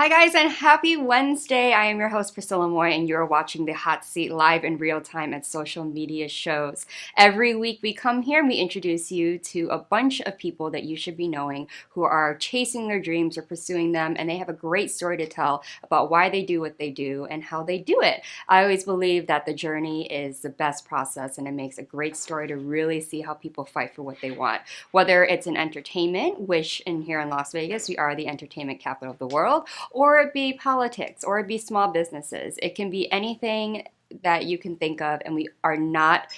Hi guys, and happy Wednesday. I am your host Priscilla Moy, and you're watching The Hot Seat live in real time at social media shows. Every week we come here and we introduce you to a bunch of people that you should be knowing who are chasing their dreams or pursuing them, and they have a great story to tell about why they do what they do and how they do it. I always believe that the journey is the best process, and it makes a great story to really see how people fight for what they want. Whether it's in entertainment, which here in Las Vegas we are the entertainment capital of the world, or it be politics, or it be small businesses. It can be anything that you can think of, and we are not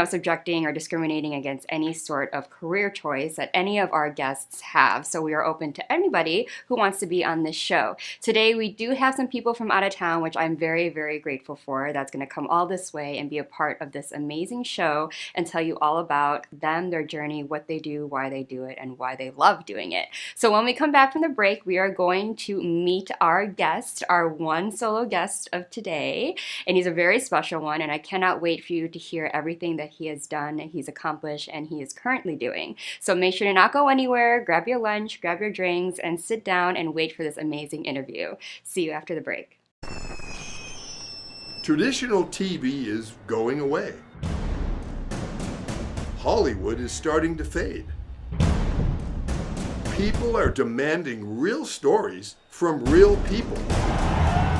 subjecting or discriminating against any sort of career choice that any of our guests have. So we are open to anybody who wants to be on this show. Today, we do have some people from out of town, which I'm very, very grateful for. That's going to come all this way and be a part of this amazing show and tell you all about them, their journey, what they do, why they do it, and why they love doing it. So when we come back from the break, we are going to meet our guest, our one solo guest of today. And he's a very special one, and I cannot wait for you to hear everything that he has done, he's accomplished, and he is currently doing. So make sure to not go anywhere, grab your lunch, grab your drinks, and sit down and wait for this amazing interview. See you after the break. Traditional TV is going away. Hollywood is starting to fade. People are demanding real stories from real people.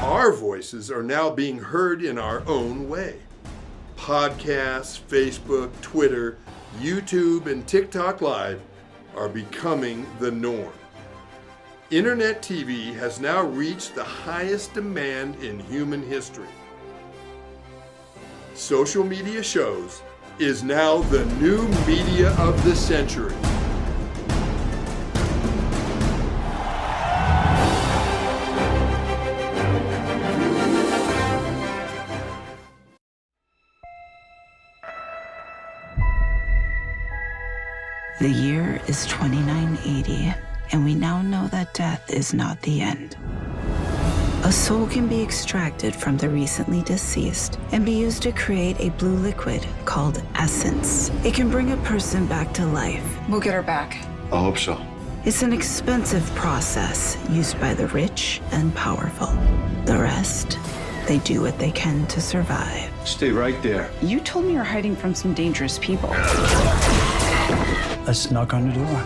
Our voices are now being heard in our own way. Podcasts, Facebook, Twitter, YouTube, and TikTok Live are becoming the norm. Internet TV has now reached the highest demand in human history. Social media shows is now the new media of the century. The year is 2980, and we now know that death is not the end. A soul can be extracted from the recently deceased and be used to create a blue liquid called essence. It can bring a person back to life. We'll get her back. I hope so. It's an expensive process used by the rich and powerful. The rest, they do what they can to survive. Stay right there. You told me you're hiding from some dangerous people. Let's knock on the door.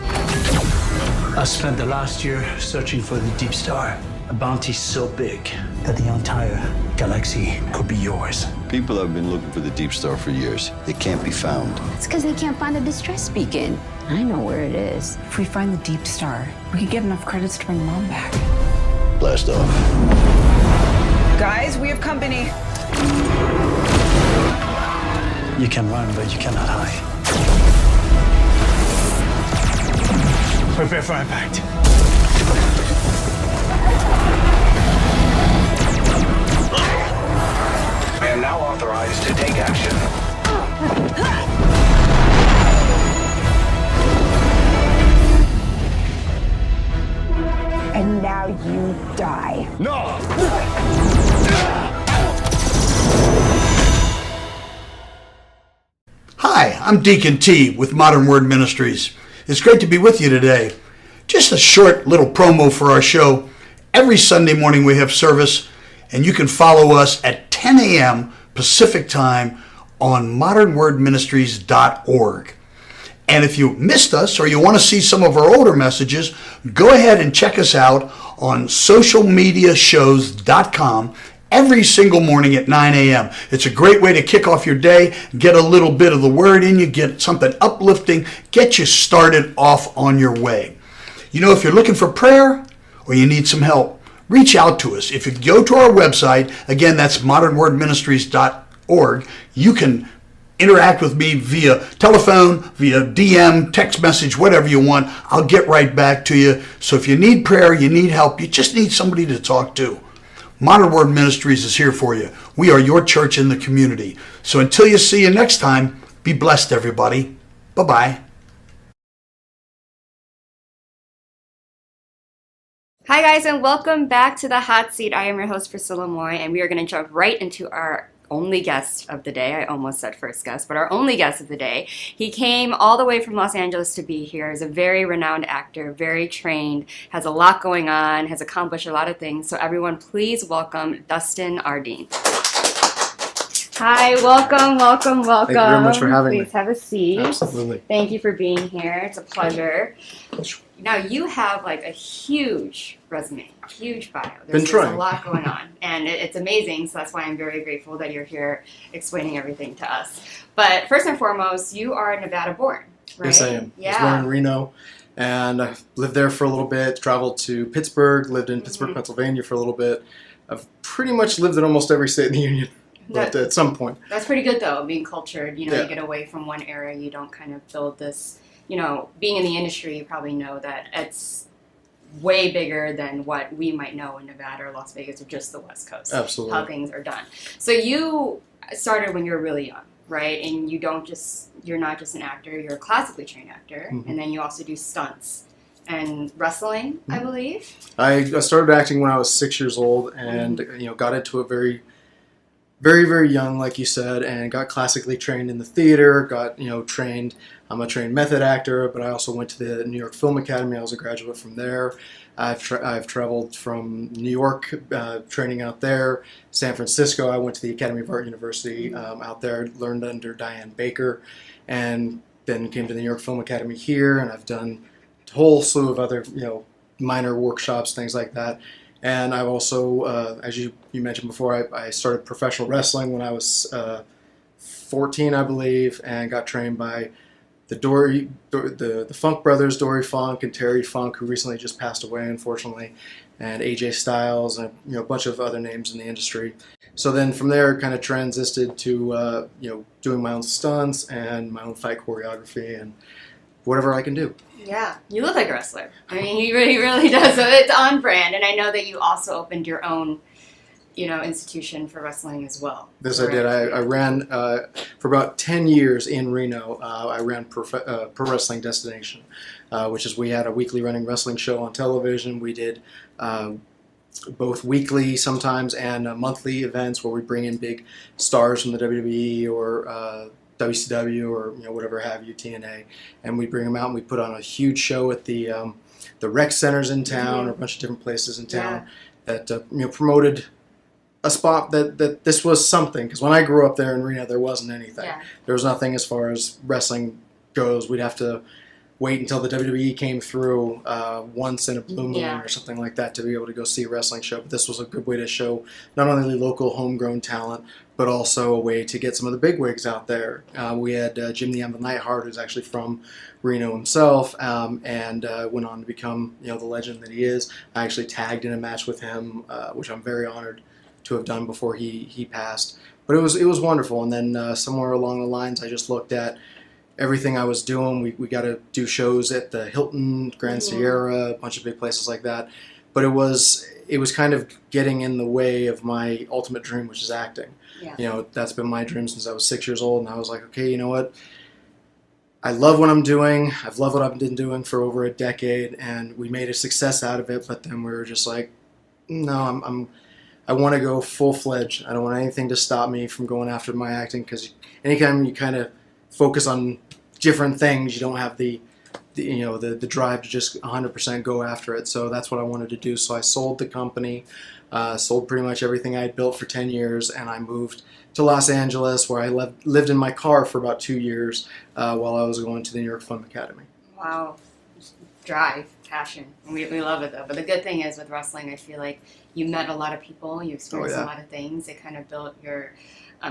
I spent the last year searching for the Deep Star. A bounty so big that the entire galaxy could be yours. People have been looking for the Deep Star for years. It can't be found. It's because they can't find the distress beacon. I know where it is. If we find the Deep Star, we could get enough credits to bring Mom back. Blast off. Guys, we have company. You can run, but you cannot hide. Prepare for impact. I am now authorized to take action. And now you die. No! Hi, I'm Deacon T with Modern Word Ministries. It's great to be with you today. Just a short little promo for our show. Every Sunday morning we have service, and you can follow us at 10 a.m. Pacific Time on modernwordministries.org. And if you missed us or you want to see some of our older messages, go ahead and check us out on socialmediashows.com every single morning at 9 a.m. It's a great way to kick off your day, get a little bit of the word in you, get something uplifting, get you started off on your way. You know, if you're looking for prayer or you need some help, reach out to us. If you go to our website, again, that's modernwordministries.org, you can interact with me via telephone, via DM, text message, whatever you want. I'll get right back to you. So if you need prayer, you need help, you just need somebody to talk to, Modern Word Ministries is here for you. We are your church in the community. So until you see you next time, be blessed, everybody. Bye-bye. Hi guys, and welcome back to The Hot Seat. I am your host Priscilla Moy, and we are going to jump right into our only guest of the day. I almost said first guest, but our only guest of the day. He came all the way from Los Angeles to be here. He's a very renowned actor, very trained, has a lot going on, has accomplished a lot of things. So everyone, please welcome Dustin Ardine. Hi, welcome. Thank you very much for having me. Please have a seat. Absolutely. Thank you for being here. It's a pleasure. Now, you have like a huge resume, huge bio. There's a lot going on, and it's amazing, so that's why I'm very grateful that you're here explaining everything to us. But first and foremost, you are Nevada born, right? Yes, I am. Yeah. I was born in Reno, and I lived there for a little bit, traveled to Pittsburgh, lived in Pittsburgh, Pennsylvania for a little bit. I've pretty much lived in almost every state in the union. But at some point. That's pretty good, though, being cultured. You know, you get away from one area, you don't kind of build this, you know, being in the industry, you probably know that it's way bigger than what we might know in Nevada or Las Vegas or just the West Coast. Absolutely. How things are done. So you started when you were really young, right? And you're not just an actor, you're a classically trained actor, and then you also do stunts. And wrestling, I believe? I started acting when I was 6 years old and, you know, got into it very, very young, like you said, and got classically trained in the theater, got, you know, trained. I'm a trained method actor, but I also went to the New York Film Academy. I was a graduate from there. I've traveled from New York, training out there. San Francisco, I went to the Academy of Art University out there, learned under Diane Baker, and then came to the New York Film Academy here, and I've done a whole slew of other, you know, minor workshops, things like that. And I've also, as you mentioned before, I started professional wrestling when I was 14, I believe, and got trained by the Funk brothers, Dory Funk and Terry Funk, who recently just passed away, unfortunately, and AJ Styles, and a bunch of other names in the industry. So then from there, kind of transited to doing my own stunts and my own fight choreography and whatever I can do. Yeah, you look like a wrestler. I mean, he really does. So it's on brand, and I know that you also opened your own, you know, institution for wrestling as well. This I did. I ran for about 10 years in Reno. I ran Pro Wrestling Destination, which is we had a weekly running wrestling show on television. We did both weekly sometimes and monthly events where we bring in big stars from the WWE or WCW or whatever have you, TNA, and we bring them out and we put on a huge show at the rec centers in town or a bunch of different places in town that promoted a spot that this was something, because when I grew up there in Reno there wasn't anything. There was nothing as far as wrestling goes. We'd have to wait until the WWE came through once in a blue moon or something like that to be able to go see a wrestling show. But this was a good way to show not only local homegrown talent, but also a way to get some of the bigwigs out there. We had Jim the Anvil Neidhart, who's actually from Reno himself, and went on to become the legend that he is. I actually tagged in a match with him, which I'm very honored to have done before he passed. But it was wonderful. And then somewhere along the lines, I just looked at everything I was doing. We got to do shows at the Hilton, Grand Sierra, a bunch of big places like that. But it was kind of getting in the way of my ultimate dream, which is acting. That's been my dream since I was 6 years old, and I was like, okay, you know what? I love what I'm doing. I've loved what I've been doing for over a decade, and we made a success out of it. But then we were just like, no, I want to go full-fledged. I don't want anything to stop me from going after my acting, because anytime you kind of focus on different things, you don't have the drive to just 100% go after it. So that's what I wanted to do. So I sold the company, sold pretty much everything I had built for 10 years, and I moved to Los Angeles, where I lived in my car for about 2 years while I was going to the New York Film Academy. Wow. Drive, passion. We love it, though. But the good thing is with wrestling, I feel like you met a lot of people, you experienced a lot of things. It kind of built your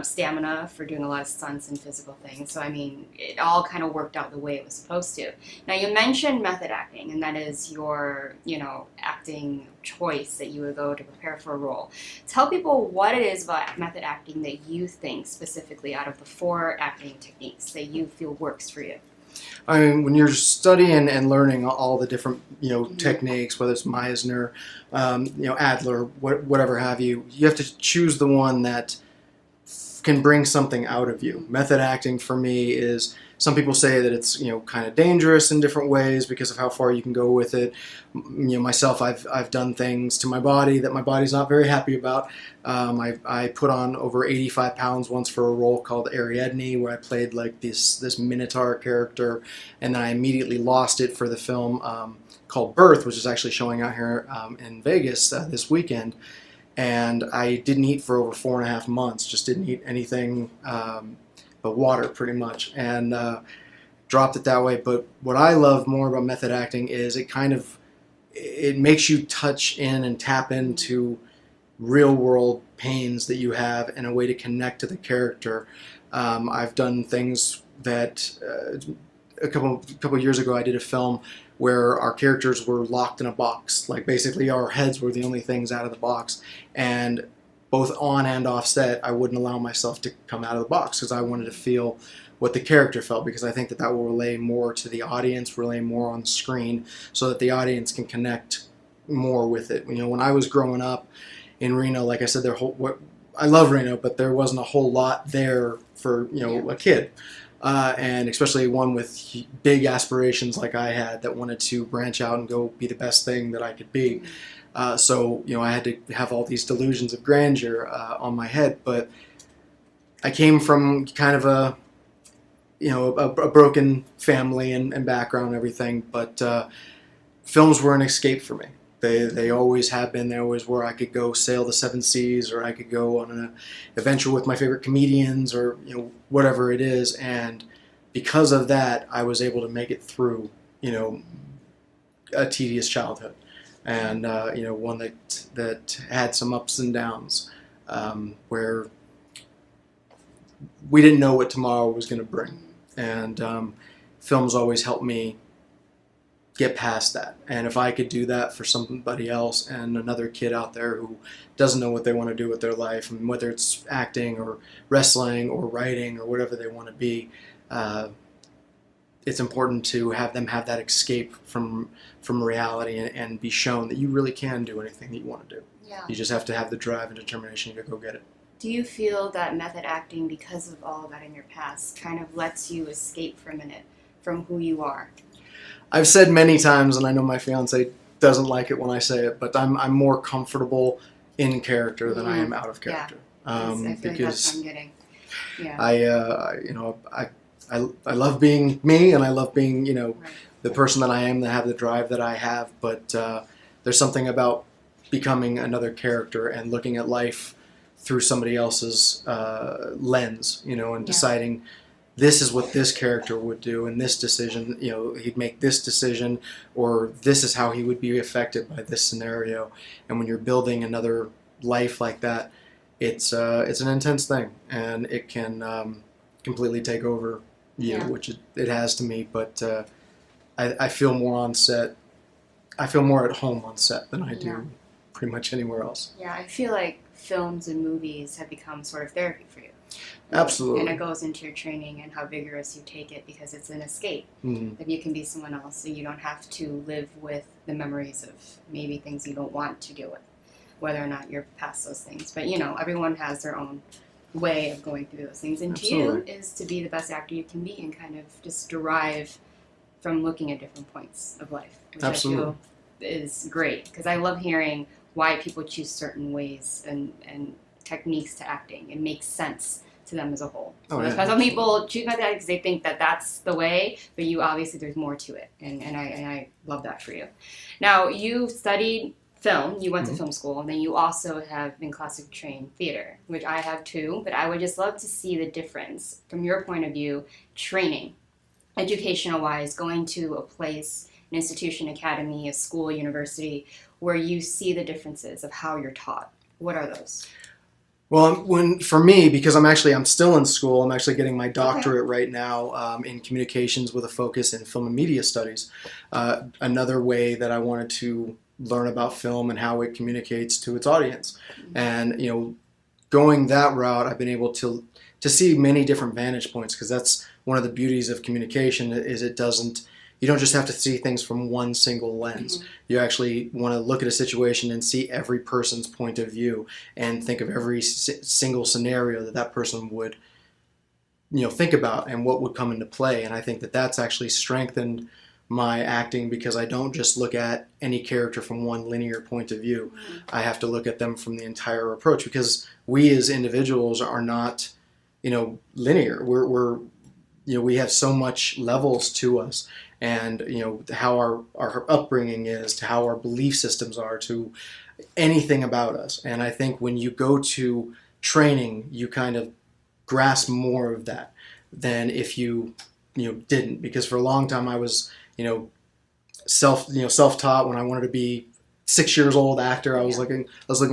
stamina for doing a lot of stunts and physical things. So, I mean, it all kind of worked out the way it was supposed to. Now, you mentioned method acting, and that is your, acting choice that you would go to prepare for a role. Tell people what it is about method acting that you think specifically out of the 4 acting techniques that you feel works for you. I mean, when you're studying and learning all the different, techniques, whether it's Meisner, Adler, whatever have you, you have to choose the one that can bring something out of you. Method acting for me is, some people say that it's, you know, kind of dangerous in different ways because of how far you can go with it. You know, myself, I've done things to my body that my body's not very happy about. I put on over 85 pounds once for a role called Ariadne, where I played like this Minotaur character, and then I immediately lost it for the film called Birth, which is actually showing out here in Vegas this weekend. And I didn't eat for over 4.5 months, just didn't eat anything but water pretty much, and dropped it that way. But what I love more about method acting is it makes you touch in and tap into real world pains that you have and a way to connect to the character. I've done things that a couple years ago I did a film where our characters were locked in a box. Like basically our heads were the only things out of the box, and both on and off set, I wouldn't allow myself to come out of the box because I wanted to feel what the character felt, because I think that will relay more to the audience, relay more on the screen, so that the audience can connect more with it. You know, when I was growing up in Reno, like I said, I love Reno, but there wasn't a whole lot there for, you know, a kid. And especially one with big aspirations like I had, that wanted to branch out and go be the best thing that I could be. So, you know, I had to have all these delusions of grandeur on my head, but I came from kind of a broken family and background and everything, but films were an escape for me. They always have been. They always were. I could go sail the 7 seas, or I could go on an adventure with my favorite comedians, or, you know, whatever it is. And because of that, I was able to make it through, you know, a tedious childhood. And you know, one that had some ups and downs, where we didn't know what tomorrow was going to bring, and films always helped me get past that. And if I could do that for somebody else, and another kid out there who doesn't know what they want to do with their life, and whether it's acting or wrestling or writing or whatever they want to be, it's important to have them have that escape from reality, and be shown that you really can do anything that you want to do. Yeah. You just have to have the drive and determination to go get it. Do you feel that method acting, because of all of that in your past, kind of lets you escape for a minute from who you are? I've said many times, and I know my fiance doesn't like it when I say it, but I'm more comfortable in character than I am out of character. Yeah. I feel like that's what I'm getting. Yeah. I love being me, and I love being, you know, the person that I am, that have the drive that I have. But there's something about becoming another character and looking at life through somebody else's lens, you know, and deciding this is what this character would do, and this decision, you know, he'd make this decision, or this is how he would be affected by this scenario. And when you're building another life like that, it's an intense thing, and it can completely take over you, which it has to me. But I feel more on set. I feel more at home on set than I do pretty much anywhere else. Yeah, I feel like films and movies have become sort of therapy for you. Absolutely. And it goes into your training and how vigorous you take it, because it's an escape. Mm-hmm. That you can be someone else, so you don't have to live with the memories of maybe things you don't want to deal with, whether or not you're past those things. But, you know, everyone has their own way of going through those things. And to you is to be the best actor you can be, and kind of just derive from looking at different points of life, which I feel is great, because I love hearing why people choose certain ways and techniques to acting. It makes sense to them as a whole. So some people choose method because they think that that's the way, but you obviously, there's more to it, and I love that for you. Now, you studied film, you went to film school, and then you also have been classically trained theater, which I have too, but I would just love to see the difference from your point of view, training, educational wise, going to a place, an institution, academy, a school, university, where you see the differences of how you're taught. What are those? Well, for me, because I'm still in school. I'm actually getting my doctorate right now in communications with a focus in film and media studies. Another way that I wanted to learn about film and how it communicates to its audience. And, you know, going that route, I've been able to see many different vantage points, because that's one of the beauties of communication, is it doesn't you don't just have to see things from one single lens. You actually want to look at a situation and see every person's point of view and think of every single scenario that person would, think about and what would come into play. And I think that that's actually strengthened my acting, because I don't just look at any character from one linear point of view. I have to look at them from the entire approach, because we as individuals are not, linear. We're we have so much levels to us, and how our upbringing is, to how our belief systems are, to anything about us. And I think when you go to training, you kind of grasp more of that than if you didn't, because for a long time I was self-taught. When I wanted to be 6 years old actor, I was looking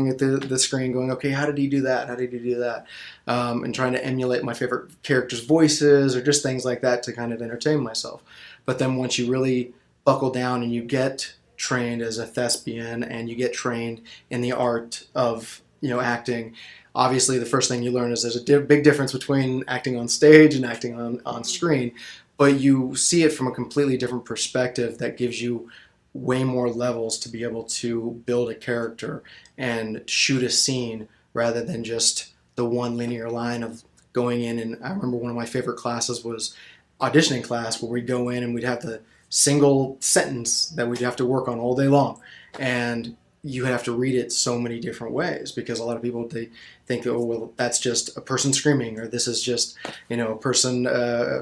at the screen going, okay, how did he do that? How did he do that? And trying to emulate my favorite characters' voices or just things like that to kind of entertain myself. But then once you really buckle down and you get trained as a thespian and you get trained in the art of acting, obviously the first thing you learn is there's a big difference between acting on stage and acting on screen, but you see it from a completely different perspective that gives you way more levels to be able to build a character and shoot a scene, rather than just the one linear line of going in. And I remember one of my favorite classes was auditioning class, where we'd go in and we'd have the single sentence that we'd have to work on all day long, and you have to read it so many different ways, because a lot of people, they think, oh well, that's just a person screaming, or this is just a person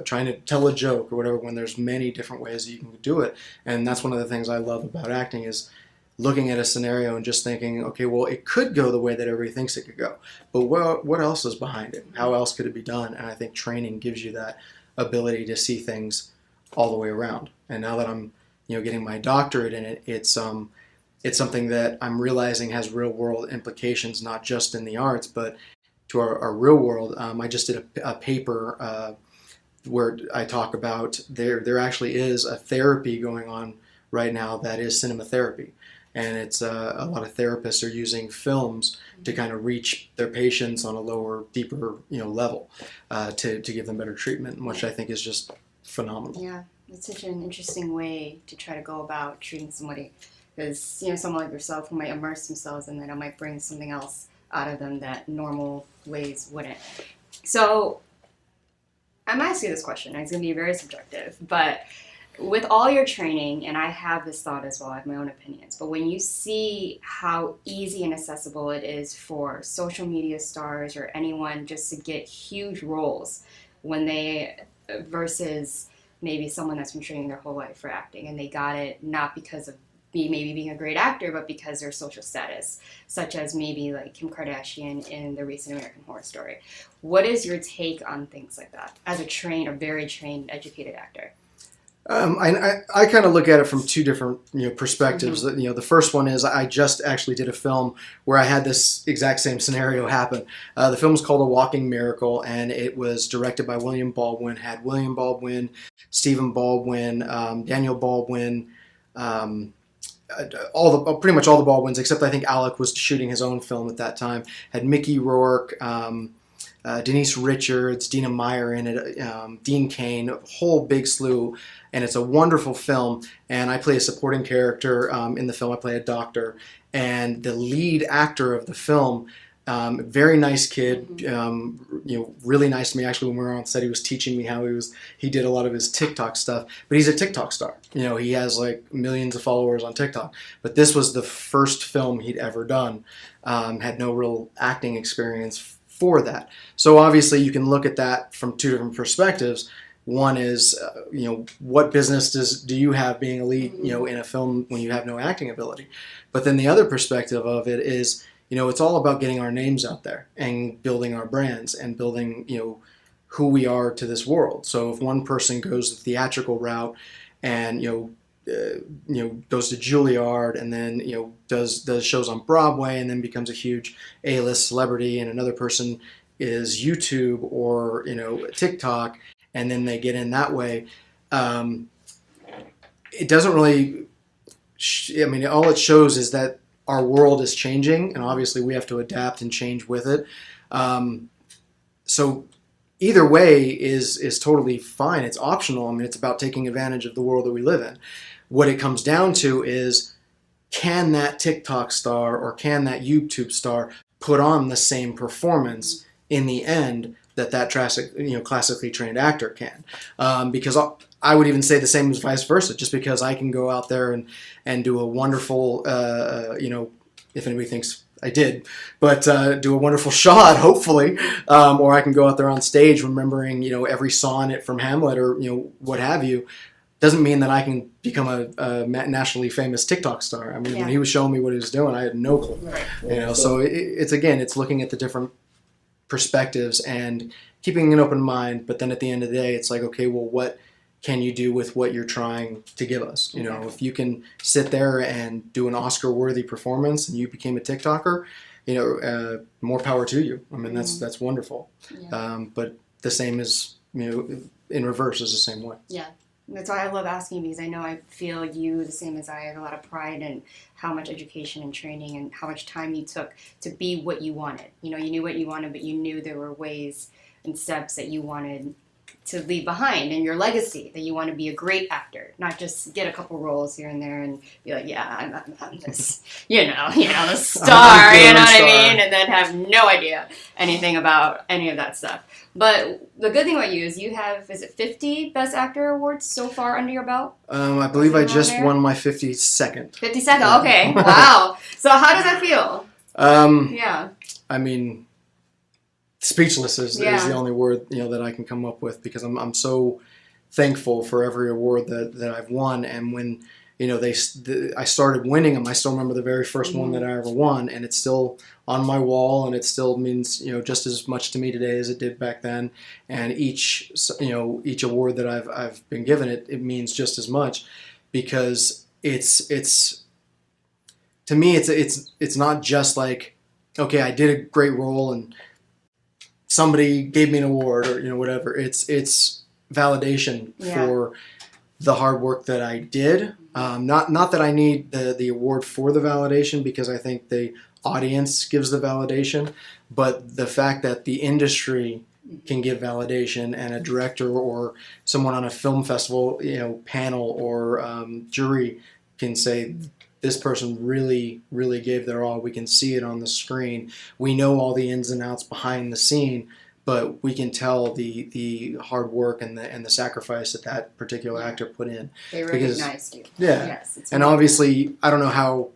trying to tell a joke or whatever, when there's many different ways that you can do it. And that's one of the things I love about acting, is looking at a scenario and just thinking, okay, well, it could go the way that everybody thinks it could go, but what else is behind it? How else could it be done? And I think training gives you that ability to see things all the way around. And now that I'm getting my doctorate in it, it's something that I'm realizing has real world implications, not just in the arts, but to our real world. I just did a paper where I talk about there actually is a therapy going on right now that is cinema therapy. And it's a lot of therapists are using films to kind of reach their patients on a lower, deeper level to give them better treatment, which I think is just phenomenal. Yeah, it's such an interesting way to try to go about treating somebody. Because, someone like yourself who might immerse themselves in that, it might bring something else out of them that normal ways wouldn't. So, I'm asking you this question, and it's going to be very subjective, but with all your training, and I have this thought as well, I have my own opinions, but when you see how easy and accessible it is for social media stars or anyone just to get huge roles versus maybe someone that's been training their whole life for acting, and they got it not because of maybe being a great actor, but because their social status, such as maybe like Kim Kardashian in the recent American Horror Story. What is your take on things like that as a very trained, educated actor? I kind of look at it from two different perspectives. Mm-hmm. The first one is I just actually did a film where I had this exact same scenario happen. The film is called A Walking Miracle, and it was directed by William Baldwin. Had William Baldwin, Stephen Baldwin, Daniel Baldwin. Pretty much all the Baldwins, except I think Alec was shooting his own film at that time. Had Mickey Rourke, Denise Richards, Dina Meyer in it, Dean Cain, a whole big slew, and it's a wonderful film. And I play a supporting character in the film. I play a doctor, and the lead actor of the film, very nice kid, really nice to me. Actually, when we were on set, he was teaching me how he did a lot of his TikTok stuff, but he's a TikTok star. He has like millions of followers on TikTok, but this was the first film he'd ever done. Had no real acting experience for that. So obviously you can look at that from two different perspectives. One is, what business do you have being a lead, in a film when you have no acting ability? But then the other perspective of it is, it's all about getting our names out there and building our brands and building, who we are to this world. So if one person goes the theatrical route and, goes to Juilliard and then, does shows on Broadway and then becomes a huge A-list celebrity, and another person is YouTube or, TikTok, and then they get in that way, it doesn't really, all it shows is that our world is changing, and obviously we have to adapt and change with it. So either way is totally fine. It's optional. I mean, it's about taking advantage of the world that we live in. What it comes down to is, can that TikTok star or can that YouTube star put on the same performance in the end that classically trained actor can? Because I would even say the same as vice versa. Just because I can go out there and do a wonderful, if anybody thinks I did, but do a wonderful shot, hopefully, or I can go out there on stage remembering, every sonnet from Hamlet or, what have you, doesn't mean that I can become a nationally famous TikTok star. I mean, when he was showing me what he was doing, I had no clue. Right. So it's looking at the different perspectives and keeping an open mind, but then at the end of the day, it's like, okay, well, what can you do with what you're trying to give us? If you can sit there and do an Oscar-worthy performance and you became a TikToker, more power to you. I mean, that's wonderful. Yeah. But the same is, in reverse is the same way. Yeah. That's why I love asking, because I know I feel you the same as I have a lot of pride in how much education and training and how much time you took to be what you wanted. You knew what you wanted, but you knew there were ways and steps that you wanted to leave behind in your legacy, that you want to be a great actor, not just get a couple roles here and there and be like, yeah, I'm this, the star, you know what I mean? And then have no idea anything about any of that stuff. But the good thing about you is you have, is it 50 Best Actor awards so far under your belt? I believe I just won my 52nd. 52nd, okay. Wow. So how does that feel? Yeah. I mean, speechless is the only word that I can come up with, because I'm so thankful for every award that I've won. And when I started winning them, I still remember the very first one that I ever won, and it's still on my wall, and it still means just as much to me today as it did back then. And each award that I've been given, it means just as much, because it's to me it's not just like, okay, I did a great role and somebody gave me an award or whatever. It's validation for the hard work that I did. Not that I need the award for the validation, because I think the audience gives the validation, but the fact that the industry can give validation, and a director or someone on a film festival panel or jury can say, this person really, really gave their all. We can see it on the screen. We know all the ins and outs behind the scene, but we can tell the hard work and the sacrifice that particular actor put in. They recognized you. Yeah. Yes, and obviously, I don't know how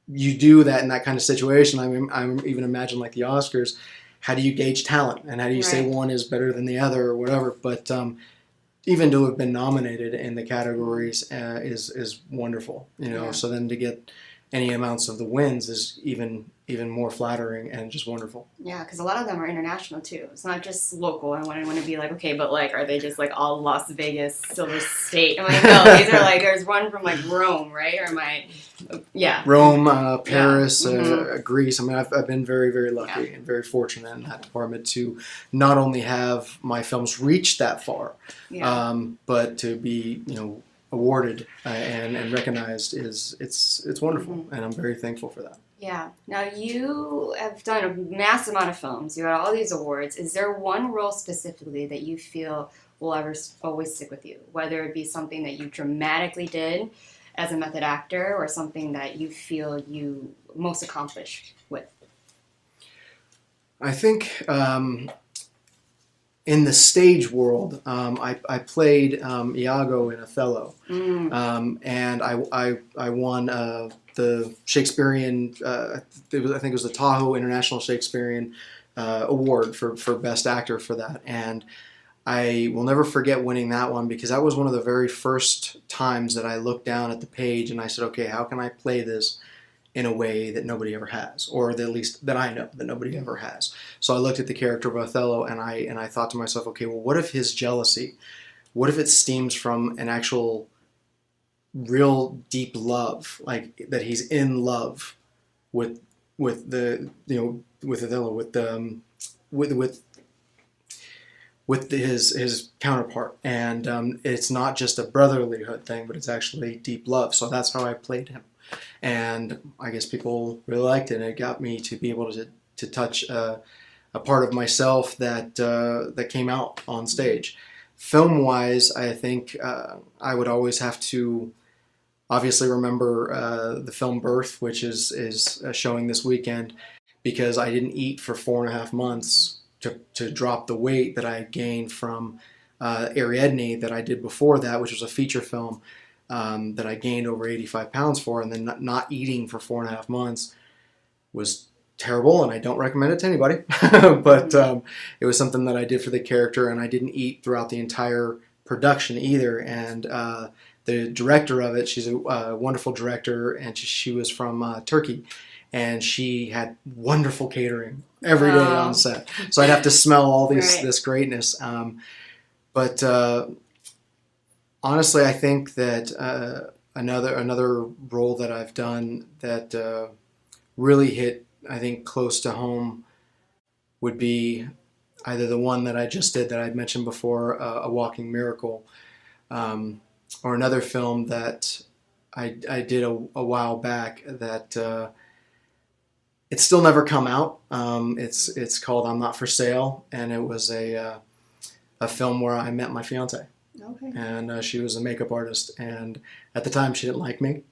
you do that in that kind of situation. I mean, I even imagine like the Oscars. How do you gauge talent, and how do you say one is better than the other or whatever? But even to have been nominated in the categories is wonderful, So then to get any amounts of the wins is even more flattering and just wonderful. Yeah, because a lot of them are international too. It's not just local. I want to be like, okay, but like, are they just like all Las Vegas, Silver State? I'm like, no, these are like, there's one from like Rome, right? Or Rome, Paris, Greece. I mean, I've been very, very lucky and very fortunate in that department to not only have my films reach that far, but to be, awarded and recognized it's wonderful, and I'm very thankful for that. Yeah. Now you have done a mass amount of films. You had all these awards. Is there one role specifically that you feel will always stick with you? Whether it be something that you dramatically did as a method actor, or something that you feel you most accomplished with? I think in the stage world, I played Iago in Othello, and I won the Shakespearean, I think it was the Tahoe International Shakespearean Award for Best Actor for that. And I will never forget winning that one, because that was one of the very first times that I looked down at the page and I said, okay, how can I play this in a way that nobody ever has, or at least that I know that nobody ever has. So I looked at the character of Othello, and I thought to myself, okay, well, what if his jealousy, what if it stems from an actual real deep love, like that he's in love with the with Othello, with his counterpart, and it's not just a brotherlyhood thing, but it's actually deep love. So that's how I played him, and I guess people really liked it, and it got me to be able to touch a a part of myself that that came out on stage. Film wise, I think I would always have to obviously remember the film Birth, which is showing this weekend, because I didn't eat for 4.5 months to drop the weight that I had gained from Ariadne that I did before that, which was a feature film that I gained over 85 pounds for, and then not eating for 4.5 months was terrible, and I don't recommend it to anybody. But it was something that I did for the character, and I didn't eat throughout the entire production either. And the director of it, she's a wonderful director, and she was from Turkey, and she had wonderful catering every day on set. So I'd have to smell all this greatness. But honestly, I think that another role that I've done that really hit, I think, close to home would be either the one that I just did that I'd mentioned before, A Walking Miracle, or another film that I did a while back that it's still never come out. It's called I'm Not For Sale, and it was a film where I met my fiance. Okay. And she was a makeup artist, and at the time she didn't like me.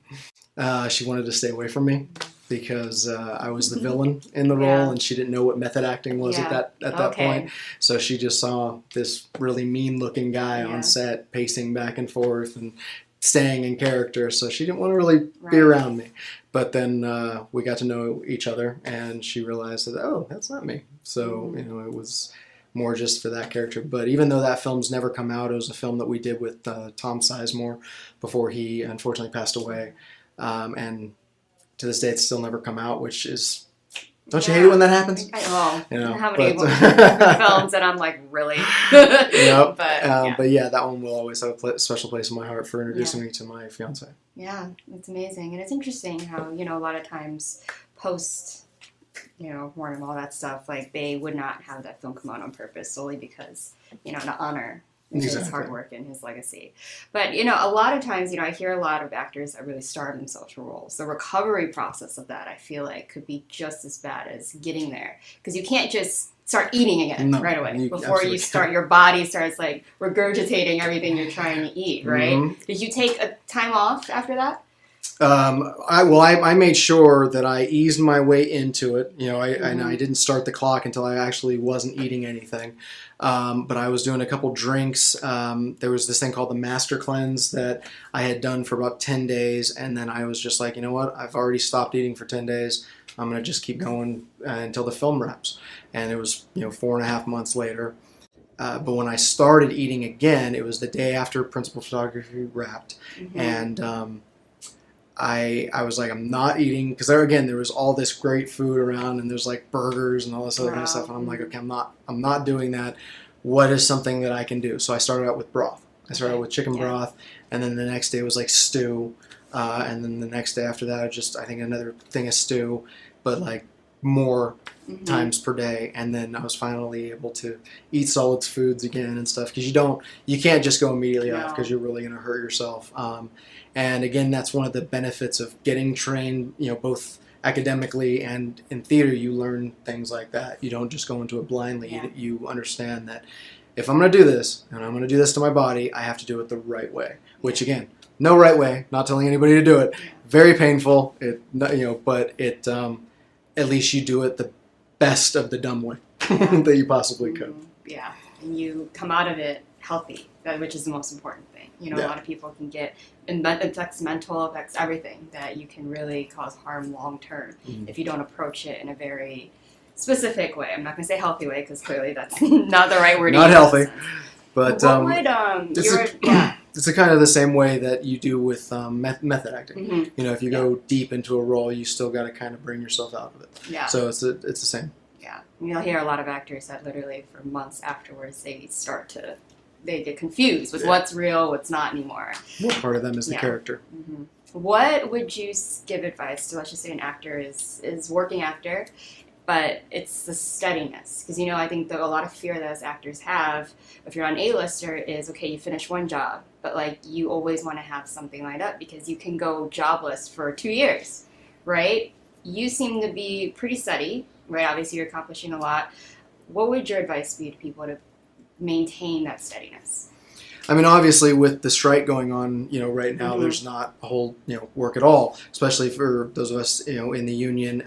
She wanted to stay away from me because I was the villain in the role, and she didn't know what method acting was at that point. So she just saw this really mean-looking guy on set pacing back and forth and staying in character. So she didn't want to really be around me. But then we got to know each other, and she realized that, oh, that's not me. So you know, it was more just for that character. But even though that film's never come out, it was a film that we did with Tom Sizemore before he unfortunately passed away. And to this day, it's still never come out, which is, don't you hate it when that happens? You know, how many films that I'm like, really? But yeah, that one will always have a special place in my heart for introducing me to my fiance. Yeah, it's amazing. And it's interesting how, you know, a lot of times post, you know, Warren and all that stuff, like they would not have that film come out on purpose solely because, you know, to honor his hard work and his legacy. But, you know, a lot of times, you know, I hear a lot of actors that really starve themselves for roles. The recovery process of that, I feel like, could be just as bad as getting there. Because you can't just start eating again right away. Before you start, your body starts, like, regurgitating everything you're trying to eat, right? Mm-hmm. Did you take a time off after that? I made sure that I eased my way into it. You know, I didn't start the clock until I actually wasn't eating anything. But I was doing a couple drinks. There was this thing called the Master Cleanse that I had done for about 10 days. And then I was just like, you know what? I've already stopped eating for 10 days. I'm going to just keep going until the film wraps. And it was, you know, 4.5 months later. But when I started eating again, it was the day after Principal Photography wrapped. Mm-hmm. And I was like, I'm not eating, because there was all this great food around, and there's like burgers and all this other kind of stuff, and I'm like, okay, I'm not doing that. What is something that I can do? So I started out with broth. I started out with chicken broth, and then the next day was like stew, and then the next day after that, I think another thing of stew, but like more times per day. And then I was finally able to eat solids foods again and stuff, because you can't just go immediately off, because you're really going to hurt yourself. And again, that's one of the benefits of getting trained, you know, both academically and in theater. You learn things like that. You don't just go into it blindly. Yeah. You understand that if I'm going to do this, and I'm going to do this to my body, I have to do it the right way. Which again, no right way. Not telling anybody to do it. Very painful. But at least you do it the best of the dumb way that you possibly could. Yeah, and you come out of it healthy, which is the most important thing. You know, a lot of people can get, it affects mental, affects everything, that you can really cause harm long term if you don't approach it in a very specific way. I'm not going to say healthy way, because clearly that's not the right word. Not healthy. But what would, it's a kind of the same way that you do with method acting. Mm-hmm. You know, if you go deep into a role, you still got to kind of bring yourself out of it. Yeah. So it's the same. Yeah. You'll hear a lot of actors that literally for months afterwards they get confused with what's real, what's not anymore. What part of them is the character? Mm-hmm. What would you give advice to, let's just say an actor is working actor, but it's the steadiness? Because, you know, I think that a lot of fear that as actors have, if you're on A-lister, is, okay, you finish one job, but, like, you always want to have something lined up, because you can go jobless for 2 years, right? You seem to be pretty steady, right? Obviously, you're accomplishing a lot. What would your advice be to people to maintain that steadiness? I mean, obviously, with the strike going on, right now, there's not a whole, work at all, especially for those of us, in the union.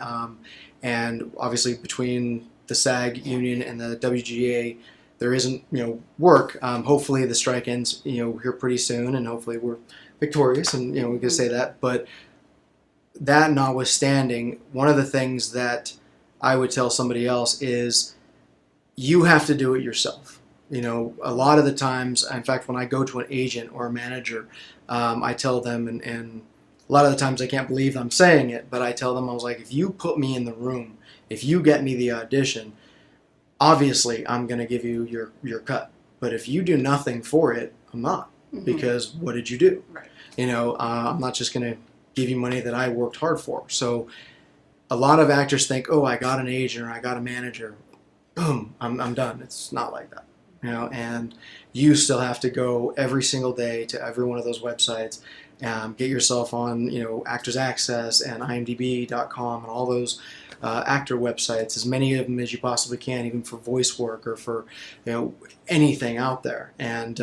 And obviously, between the SAG union and the WGA, there isn't, work. Hopefully, the strike ends, here pretty soon, and hopefully we're victorious, and we can say that. But that notwithstanding, one of the things that I would tell somebody else is you have to do it yourself. A lot of the times, in fact, when I go to an agent or a manager, I tell them, and a lot of the times I can't believe I'm saying it, but I tell them, I was like, if you put me in the room, if you get me the audition, obviously I'm going to give you your cut. But if you do nothing for it, I'm not. Because what did you do? Right. I'm not just going to give you money that I worked hard for. So a lot of actors think, oh, I got an agent or I got a manager. Boom, I'm done. It's not like that. And you still have to go every single day to every one of those websites, get yourself on, Actors Access and IMDb.com and all those actor websites, as many of them as you possibly can, even for voice work or for, anything out there, and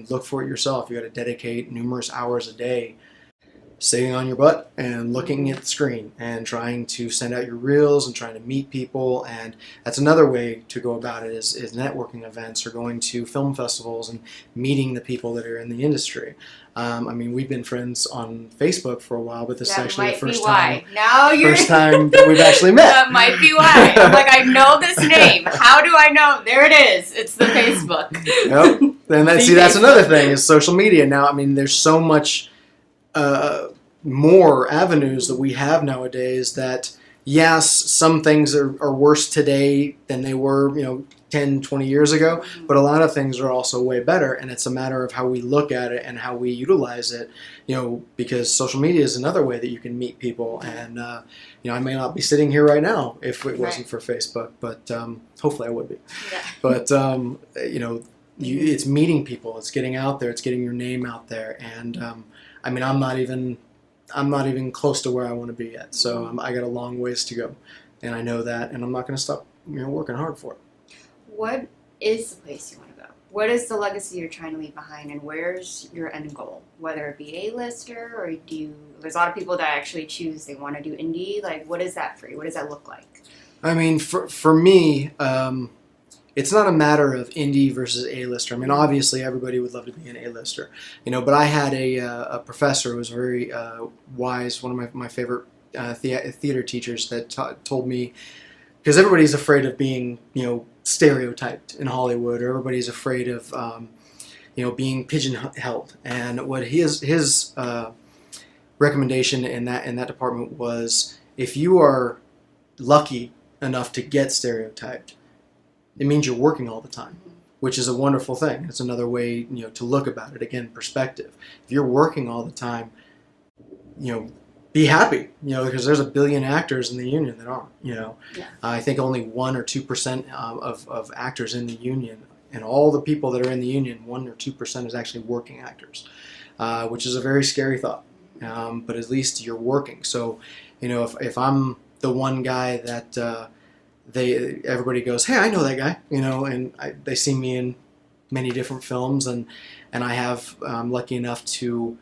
look for it yourself. You got to dedicate numerous hours a day sitting on your butt and looking at the screen and trying to send out your reels and trying to meet people. And that's another way to go about it is networking events or going to film festivals and meeting the people that are in the industry. We've been friends on Facebook for a while, but this is actually the first time. First time that we've actually met. That might be why. I'm like, I know this name. How do I know? There it is. It's the Facebook. Yep. And that's another thing is social media. Now, there's so much more avenues that we have nowadays that, yes, some things are worse today than they were, 10, 20 years ago, but a lot of things are also way better, and it's a matter of how we look at it and how we utilize it, because social media is another way that you can meet people, and, I may not be sitting here right now if it wasn't for Facebook, but hopefully I would be. Yeah. But, it's meeting people, it's getting out there, it's getting your name out there, and I'm not even close to where I want to be yet. So I got a long ways to go, and I know that, and I'm not going to stop, working hard for it. What is the place you want to go? What is the legacy you're trying to leave behind, and where's your end goal? Whether it be A-lister, or there's a lot of people that actually choose they want to do indie. Like, what is that for you? What does that look like? For me, it's not a matter of indie versus A-lister. Obviously everybody would love to be an A-lister, but I had a professor who was very wise, one of my favorite theater teachers that told me, because everybody's afraid of being, stereotyped in Hollywood, or everybody's afraid of, being pigeonholed. And what his recommendation in that department was, if you are lucky enough to get stereotyped, it means you're working all the time, which is a wonderful thing. It's another way, to look about it. Again, perspective. If you're working all the time, be happy, because there's a billion actors in the union that aren't, Yeah. I think only 1 or 2% of actors in the union, and all the people that are in the union, 1 or 2% is actually working actors, which is a very scary thought. But at least you're working. So, if I'm the one guy that everybody goes, hey, I know that guy, and they see me in many different films, and I'm lucky enough to,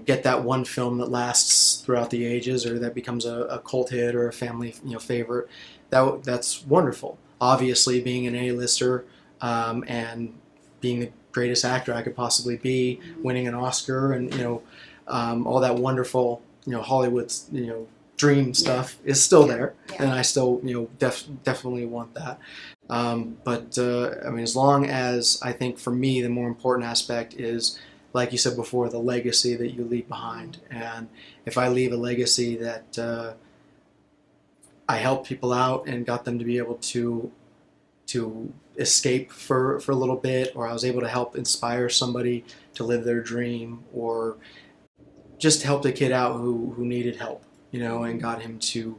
get that one film that lasts throughout the ages, or that becomes a cult hit or a family, favorite. That's wonderful. Obviously, being an A-lister and being the greatest actor I could possibly be, winning an Oscar, and all that wonderful, Hollywood's, dream stuff is still there, and I still, definitely want that. But as long as, I think for me, the more important aspect is, like you said before, the legacy that you leave behind. And if I leave a legacy that I helped people out and got them to be able to escape for a little bit, or I was able to help inspire somebody to live their dream, or just helped a kid out who needed help, and got him to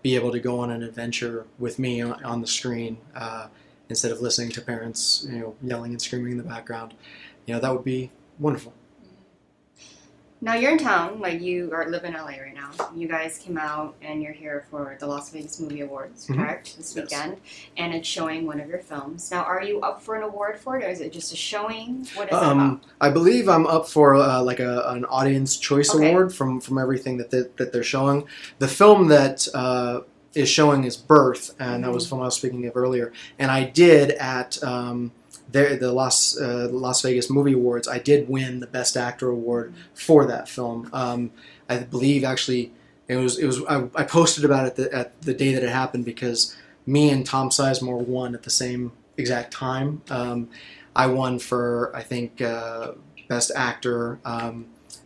be able to go on an adventure with me on the screen, instead of listening to parents, yelling and screaming in the background, that would be wonderful. Now you're in town, like you are live in LA right now. You guys came out and you're here for the Las Vegas Movie Awards, correct? This weekend, and it's showing one of your films. Now, are you up for an award for it, or is it just a showing? What is it about? I believe I'm up for like an audience choice award from everything that they're showing. The film that is showing is Birth, and that was the film I was speaking of earlier. And I did at the Las Vegas Movie Awards, I did win the Best Actor award for that film. I believe actually I posted about it at the day that it happened because me and Tom Sizemore won at the same exact time. I won for I think Best Actor,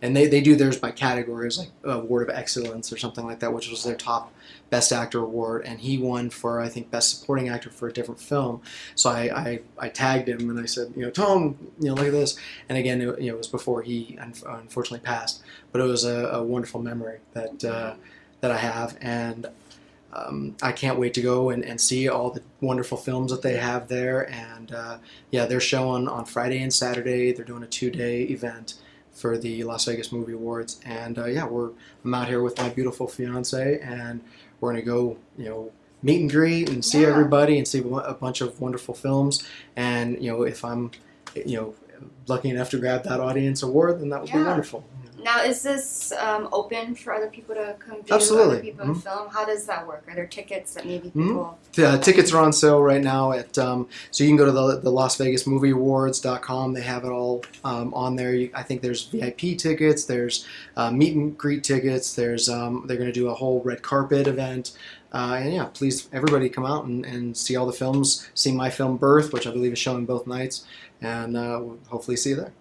and they do theirs by categories, like Award of Excellence or something like that, which was their top Best Actor award, and he won for I think Best Supporting Actor for a different film. So I tagged him and I said, Tom, look at this. And again, it was before he unfortunately passed, but it was a wonderful memory that I have, and I can't wait to go and see all the wonderful films that they have there. And they're showing on Friday and Saturday. They're doing a 2-day event for the Las Vegas Movie Awards, and I'm out here with my beautiful fiance, and we're gonna go, meet and greet and see everybody and see a bunch of wonderful films. And if I'm, lucky enough to grab that audience award, then that would be wonderful. Now, is this open for other people to come view? Absolutely. Other people in film? How does that work? Are there tickets that maybe people... Tickets are on sale right now at so you can go to the Las Vegas Movie Awards.com. They have it all on there. I think there's VIP tickets, there's meet and greet tickets, there's they're going to do a whole red carpet event. And please everybody come out and see all the films, see my film Birth, which I believe is showing both nights, and we'll hopefully see you there.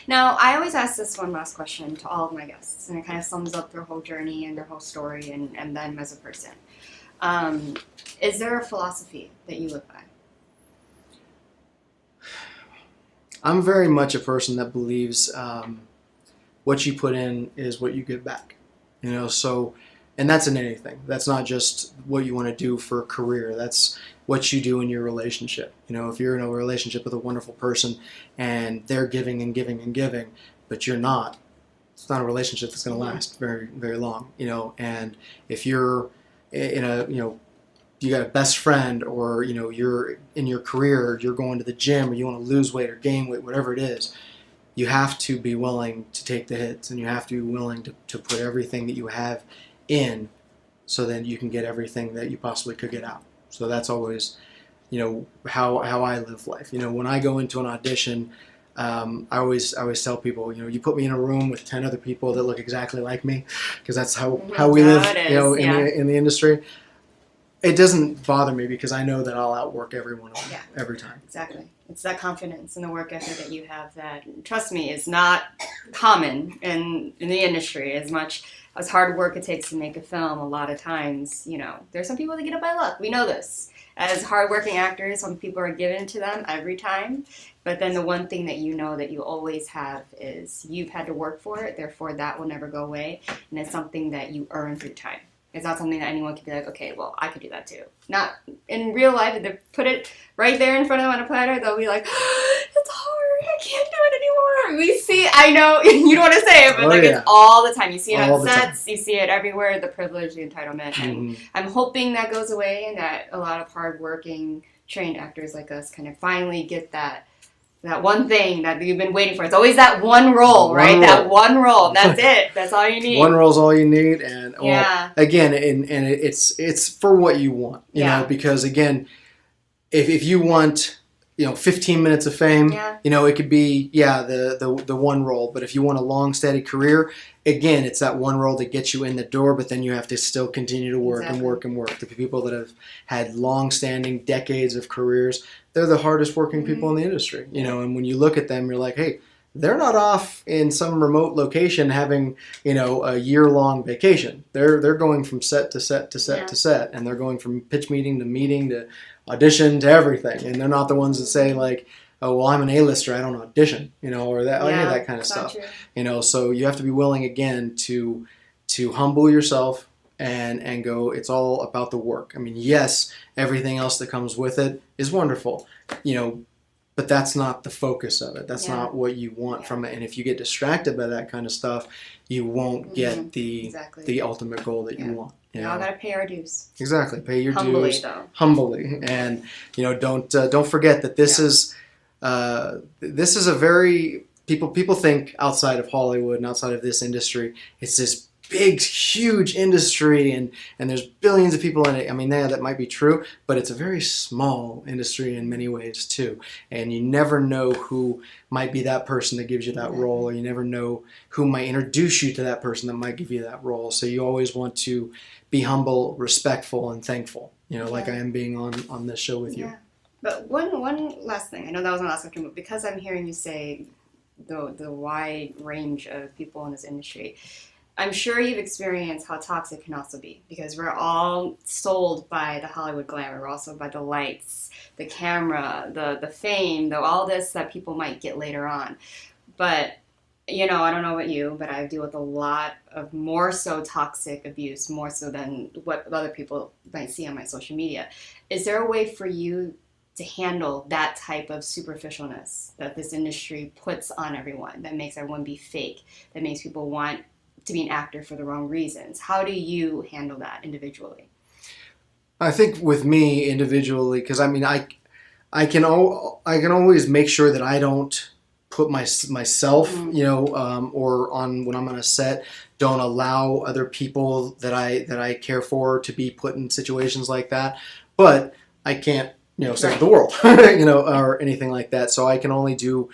Now, I always ask this one last question to all of my guests, and it kind of sums up their whole journey and their whole story and them as a person. Is there a philosophy that you live by? I'm very much a person that believes what you put in is what you get back. So, and that's in anything. That's not just what you want to do for a career. That's what you do in your relationship. If you're in a relationship with a wonderful person and they're giving and giving and giving, but you're not, it's not a relationship that's going to last very, very long. And if you're in a, you got a best friend, or you're in your career, you're going to the gym, or you want to lose weight or gain weight, whatever it is, you have to be willing to take the hits, and you have to be willing to put everything that you have in, so then you can get everything that you possibly could get out. So that's always, how I live life. When I go into an audition, I always tell people, you put me in a room with 10 other people that look exactly like me, because that's how we live, in the industry. It doesn't bother me because I know that I'll outwork every one of them every time. Exactly. It's that confidence and the work ethic that you have that, trust me, is not common in the industry. As much as hard work it takes to make a film, a lot of times, there's some people that get it by luck. We know this. As hardworking actors, some people are given to them every time. But then the one thing that that you always have is you've had to work for it, therefore that will never go away. And it's something that you earn through time. It's not something that anyone can be like, okay, well, I could do that too. Not in real life. If they put it right there in front of them on a platter, they'll be like, it's hard. I can't do it anymore. We see, I know, you don't want to say it, but it's all the time. You see it on sets. You see it everywhere, the privilege, the entitlement. And I'm hoping that goes away and that a lot of hardworking, trained actors like us kind of finally get that one thing that you've been waiting for. It's always that one role, right? That one role. That's it. That's all you need. One role's all you need, and again, and it's for what you want, you know. Because again, if you want, 15 minutes of fame, it could be the one role. But if you want a long, steady career, again, it's that one role that gets you in the door. But then you have to still continue to work and work and work. The people that have had long-standing, decades of careers, they're the hardest working people in the industry, and when you look at them, you're like, hey, they're not off in some remote location having, a year-long vacation. They're going from set to set to set to set, and they're going from pitch meeting to audition to everything. And they're not the ones that say like, oh, well, I'm an A-lister, I don't audition, or that, any of that kind of stuff. So you have to be willing again to humble yourself and go, it's all about the work. I mean, yes, everything else that comes with it is wonderful. but that's not the focus of it. That's not what you want from it. And if you get distracted by that kind of stuff, you won't get the ultimate goal that you want. We all gotta pay our dues. Exactly, pay your Humbly, dues though. humbly, and don't forget that this is a very people think outside of Hollywood and outside of this industry, it's this big, huge industry, and there's billions of people in it. I mean, that might be true, but it's a very small industry in many ways too. And you never know who might be that person that gives you that role, or you never know who might introduce you to that person that might give you that role. So you always want to be humble, respectful, and thankful. Like I am being on this show with you. Yeah. But one last thing. I know that was my last question, but because I'm hearing you say the wide range of people in this industry, I'm sure you've experienced how toxic it can also be, because we're all sold by the Hollywood glamour. We're also by the lights, the camera, the fame, all this that people might get later on. But, I don't know about you, but I deal with a lot of more so toxic abuse, more so than what other people might see on my social media. Is there a way for you to handle that type of superficialness that this industry puts on everyone, that makes everyone be fake, that makes people want to be an actor for the wrong reasons? How do you handle that individually? I think with me individually, because I can always make sure that I don't put myself, or when I'm on a set, don't allow other people that I care for to be put in situations like that. But I can't, save the world, or anything like that. So I can only do,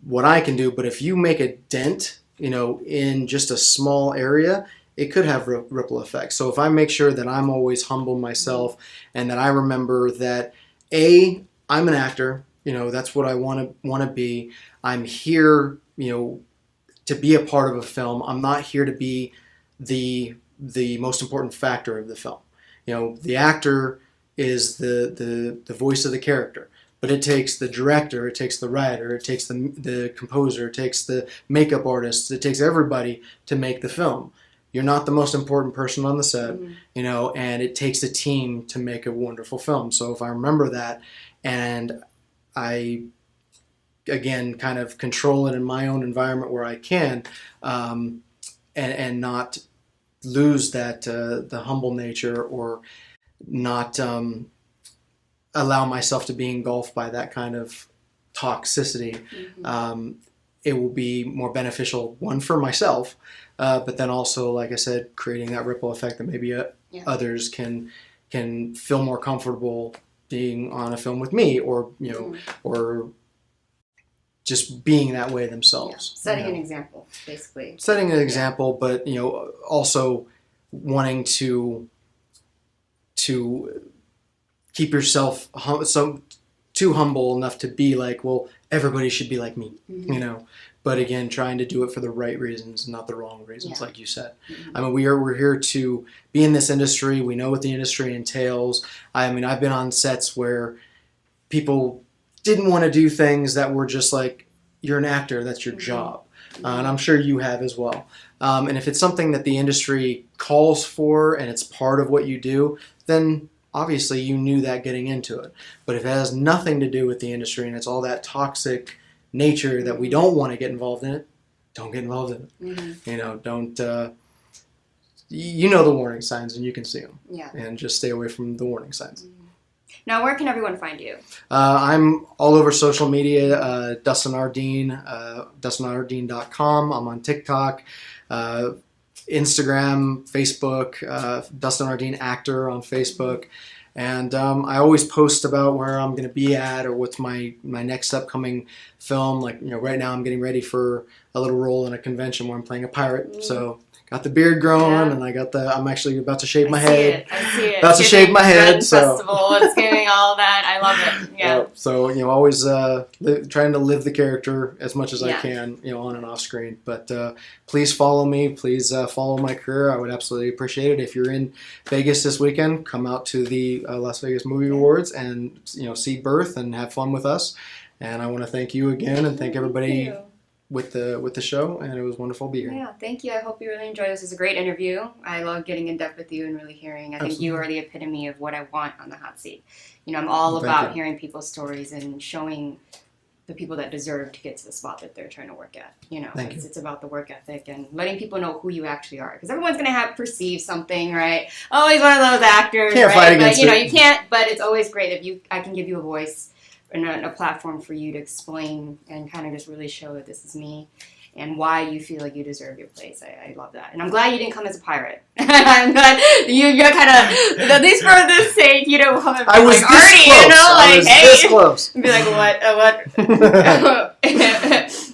what I can do. But if you make a dent, in just a small area, it could have ripple effects. So if I make sure that I'm always humble myself, and that I remember that I'm an actor, that's what I want to be. I'm here, to be a part of a film. I'm not here to be the most important factor of the film. The actor is the voice of the character. But it takes the director, it takes the writer, it takes the composer, it takes the makeup artist, it takes everybody to make the film. You're not the most important person on the set, and it takes a team to make a wonderful film. So if I remember that, and I, again, kind of control it in my own environment where I can, and not lose that the humble nature, or not allow myself to be engulfed by that kind of toxicity, it will be more beneficial, one, for myself, but then also, like I said, creating that ripple effect that maybe others can feel more comfortable being on a film with me, or or just being that way themselves. Setting an example, basically. Setting an example, but also wanting to keep yourself too humble enough to be like, well, everybody should be like me, But again, trying to do it for the right reasons, not the wrong reasons, like you said. I mean, we're here to be in this industry. We know what the industry entails. I mean, I've been on sets where people didn't want to do things that were just like, you're an actor, that's your job. And I'm sure you have as well. And if it's something that the industry calls for and it's part of what you do, then obviously you knew that getting into it. But if it has nothing to do with the industry and it's all that toxic nature that we don't want to get involved in it, don't get involved in it. Don't, the warning signs and you can see them. Yeah. And just stay away from the warning signs. Now, where can everyone find you? I'm all over social media, Dustin Ardine, DustinArdine.com. I'm on TikTok, Instagram, Facebook, Dustin Ardine Actor on Facebook. And I always post about where I'm going to be at, or what's my next upcoming film. Like, right now I'm getting ready for a little role in a convention where I'm playing a pirate. So got the beard growing, and I'm actually about to shave my head. I see it. About to shave my head. Festival, it's giving all that. I love it. Yeah. So always trying to live the character as much as I can, on and off screen. But please follow me. Please follow my career. I would absolutely appreciate it. If you're in Vegas this weekend, come out to the Las Vegas Movie Awards and see Birth and have fun with us. And I want to thank you again, and thank everybody with the show, and it was wonderful to be here. Yeah, thank you. I hope you really enjoyed this. It was a great interview. I love getting in depth with you and really hearing. I think you are the epitome of what I want on the hot seat. I'm all about hearing people's stories and showing the people that deserve to get to the spot that they're trying to work at. It's about the work ethic and letting people know who you actually are. Because everyone's going to perceive something, right? Always one of those actors, can't right? Fight against but, it. you can't, but it's always great if I can give you a voice and a platform for you to explain and kind of just really show that this is me and why you feel like you deserve your place. I love that. And I'm glad you didn't come as a pirate. I'm glad you're kind of, at least for this sake, you don't come and be I was like this Ardine, close. I was this close. be like, what?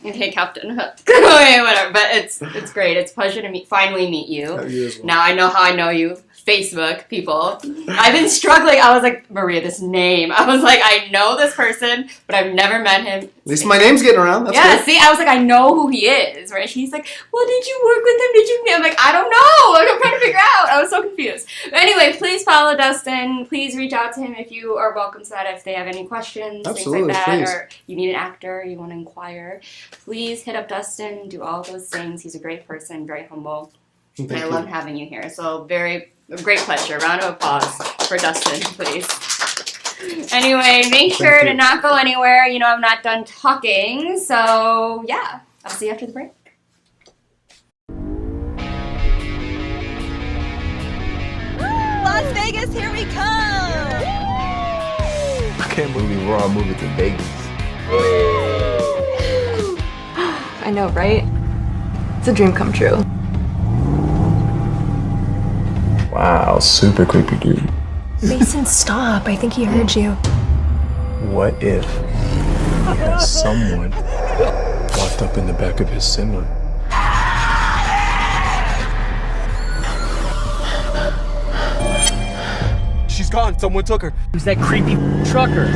Okay, Captain. Okay, whatever. But it's great. It's a pleasure to finally meet you. You as well. Now I know how I know you. Facebook people. I've been struggling. I was like, Maria, this name. I was like, I know this person, but I've never met him. At least my name's getting around. That's good. See, I was like, I know who he is, right? She's like, well, did you work with him? Did you meet? I'm like, I don't know. I'm trying to figure out. I was so confused. But anyway, please follow Dustin. Please reach out to him if you are welcome to that, if they have any questions, Absolutely, things like that, please. or you need an actor, you want to inquire. Please hit up Dustin, do all those things. He's a great person, very humble. Thank and I you. love having you here. So a great pleasure. Round of applause for Dustin, please. Anyway, make sure to not go anywhere. I'm not done talking. So, yeah, I'll see you after the break. Las Vegas, here we come! I can't believe we're all moving to Vegas. I know, right? It's a dream come true. Wow, super creepy dude. Mason, stop. I think he heard you. What if someone walked up in the back of his semi? She's gone. Someone took her. Who's that creepy trucker?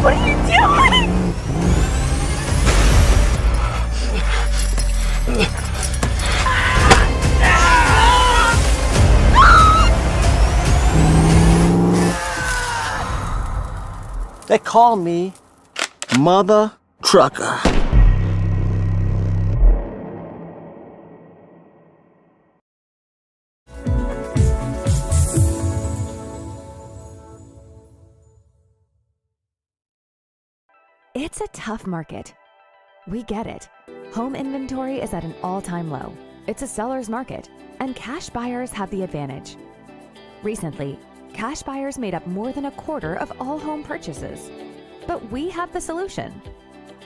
What are you doing? They call me Mother Trucker. It's a tough market. We get it. Home inventory is at an all-time low. It's a seller's market, and cash buyers have the advantage. Recently, cash buyers made up more than a quarter of all home purchases. But we have the solution.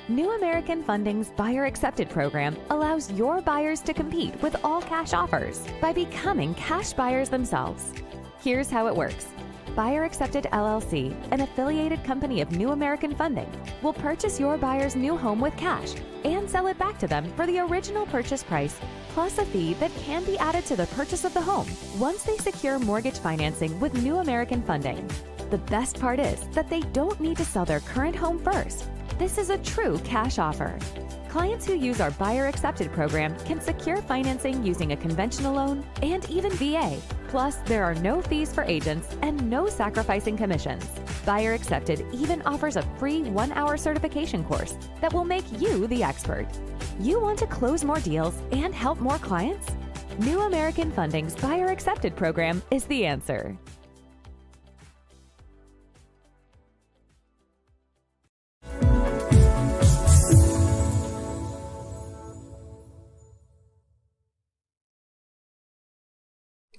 New American Funding's Buyer Accepted program allows your buyers to compete with all cash offers by becoming cash buyers themselves. Here's how it works. Buyer Accepted LLC, an affiliated company of New American Funding, will purchase your buyer's new home with cash and sell it back to them for the original purchase price, plus a fee that can be added to the purchase of the home once they secure mortgage financing with New American Funding. The best part is that they don't need to sell their current home first. This is a true cash offer. Clients who use our Buyer Accepted program can secure financing using a conventional loan and even VA. Plus, there are no fees for agents and no sacrificing commissions. Buyer Accepted even offers a free 1-hour certification course that will make you the expert. You want to close more deals and help more clients? New American Funding's Buyer Accepted program is the answer.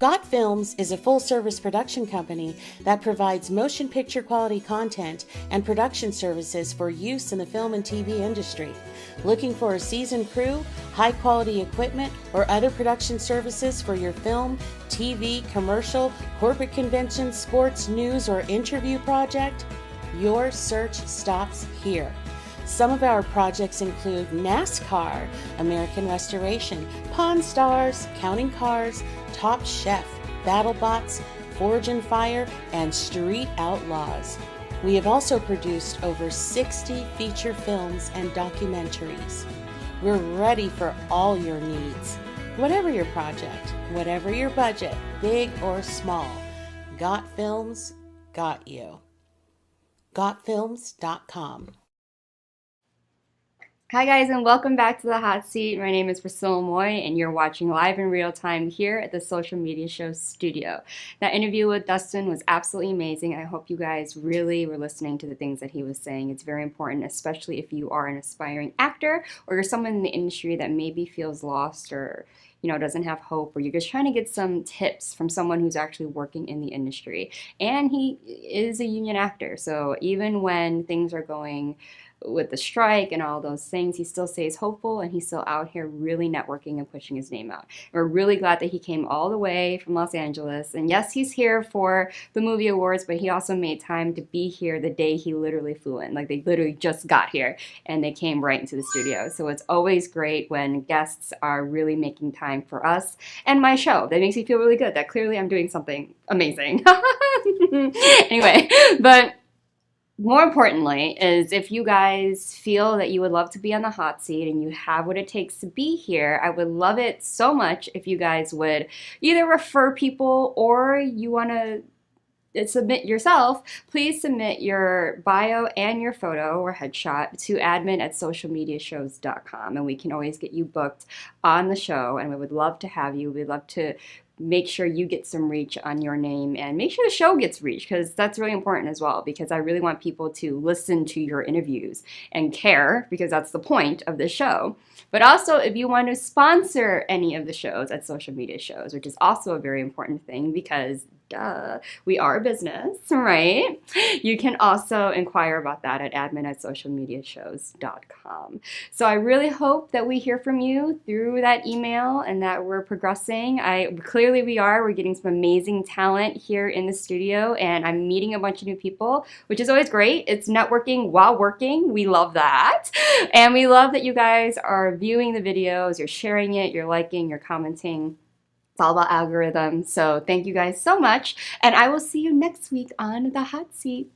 Got Films is a full-service production company that provides motion picture quality content and production services for use in the film and TV industry. Looking for a seasoned crew, high-quality equipment, or other production services for your film, TV, commercial, corporate convention, sports, news, or interview project? Your search stops here. Some of our projects include NASCAR, American Restoration, Pawn Stars, Counting Cars, Top Chef, BattleBots, Forge and Fire, and Street Outlaws. We have also produced over 60 feature films and documentaries. We're ready for all your needs. Whatever your project, whatever your budget, big or small, Got Films got you. GotFilms.com. Hi guys, and welcome back to the hot seat. My name is Priscilla Moy, and you're watching live in real time here at the Social Media Show studio. That interview with Dustin was absolutely amazing. I hope you guys really were listening to the things that he was saying. It's very important, especially if you are an aspiring actor or you're someone in the industry that maybe feels lost or doesn't have hope, or you're just trying to get some tips from someone who's actually working in the industry. And he is a union actor, so even when things are going with the strike and all those things, he still stays hopeful, and he's still out here really networking and pushing his name out. We're really glad that he came all the way from Los Angeles. And yes, he's here for the movie awards, but he also made time to be here the day he literally flew in. Like, they literally just got here and they came right into the studio. So it's always great when guests are really making time for us and my show. That makes me feel really good that clearly I'm doing something amazing. Anyway, but more importantly is, if you guys feel that you would love to be on the hot seat and you have what it takes to be here, I would love it so much if you guys would either refer people, or you want to submit yourself. Please submit your bio and your photo or headshot to admin@socialmediashows.com, and we can always get you booked on the show, and we would love to have you. We'd love to make sure you get some reach on your name, and make sure the show gets reach, because that's really important as well, because I really want people to listen to your interviews and care, because that's the point of the show. But also, if you want to sponsor any of the shows at Social Media Shows, which is also a very important thing, because duh, we are a business, right? You can also inquire about that at admin@socialmediashows.com. So I really hope that we hear from you through that email, and that we're progressing. Clearly we are. We're getting some amazing talent here in the studio, and I'm meeting a bunch of new people, which is always great. It's networking while working. We love that. And we love that you guys are viewing the videos, you're sharing it, you're liking, you're commenting. It's all about algorithms. So thank you guys so much, and I will see you next week on the hot seat.